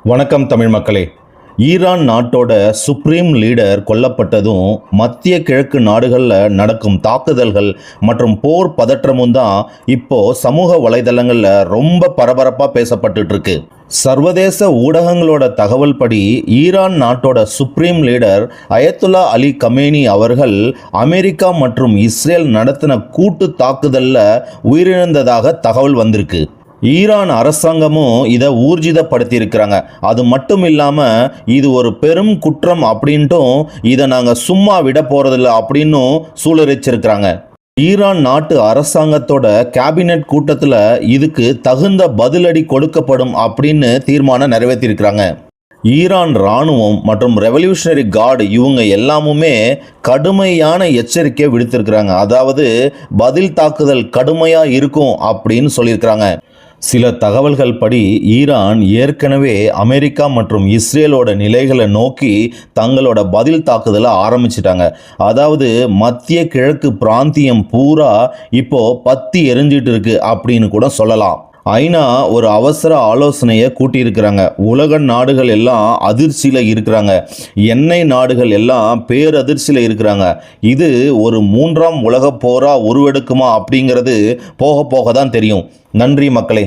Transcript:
வணக்கம் தமிழ் மக்களே. ஈரான் நாட்டோட சுப்ரீம் லீடர் கொல்லப்பட்டதும் மத்திய கிழக்கு நாடுகளில் நடக்கும் தாக்குதல்கள் மற்றும் போர் பதற்றமும் தான் இப்போ சமூக வலைதளங்களில் ரொம்ப பரபரப்பாக பேசப்பட்டுட்டு இருக்கு. சர்வதேச ஊடகங்களோட தகவல் படி ஈரான் நாட்டோட supreme leader Ayatollah Ali Khamenei அவர்கள் அமெரிக்கா மற்றும் இஸ்ரேல் நடத்தின கூட்டு தாக்குதலில் உயிரிழந்ததாக தகவல் வந்திருக்கு. ஈரான் அரசாங்கமும் இதை ஊர்ஜிதப்படுத்தி இருக்கிறாங்க. அது மட்டும் இல்லாமல் இது ஒரு பெரும் குற்றம் அப்படின்ட்டும் இதை நாங்கள் சும்மா விட போகிறதில்ல அப்படின்னும் சூளுரைச்சிருக்கிறாங்க. ஈரான் நாட்டு அரசாங்கத்தோட கேபினெட் கூட்டத்தில் இதுக்கு தகுந்த பதிலடி கொடுக்கப்படும் அப்படின்னு தீர்மானம் நிறைவேற்றியிருக்கிறாங்க. ஈரான் இராணுவம் மற்றும் ரெவல்யூஷனரி கார்டு இவங்க எல்லாமுமே கடுமையான எச்சரிக்கையை விடுத்திருக்கிறாங்க. அதாவது பதில் தாக்குதல் கடுமையாக இருக்கும் அப்படின்னு சொல்லியிருக்கிறாங்க. சில தகவல்கள் படி ஈரான் ஏற்கனவே அமெரிக்கா மற்றும் இஸ்ரேலோட நிலைகளை நோக்கி தங்களோட பதில் தாக்குதலை ஆரம்பிச்சிட்டாங்க. அதாவது மத்திய கிழக்கு பிராந்தியம் பூரா இப்போ பத்தி எரிஞ்சிட்டு இருக்கு அப்படின்னு கூட சொல்லலாம். ஐநா ஒரு அவசர ஆலோசனையை கூட்டியிருக்கிறாங்க. உலக நாடுகள் எல்லாம் அதிர்ச்சியில் இருக்கிறாங்க. எண்ணெய் நாடுகள் எல்லாம் பேரதிர்ச்சியில் இருக்கிறாங்க. இது ஒரு 3ஆம் உலக போரா உருவெடுக்குமா அப்படிங்கிறது போக போக தான் தெரியும். நன்றி மக்களே.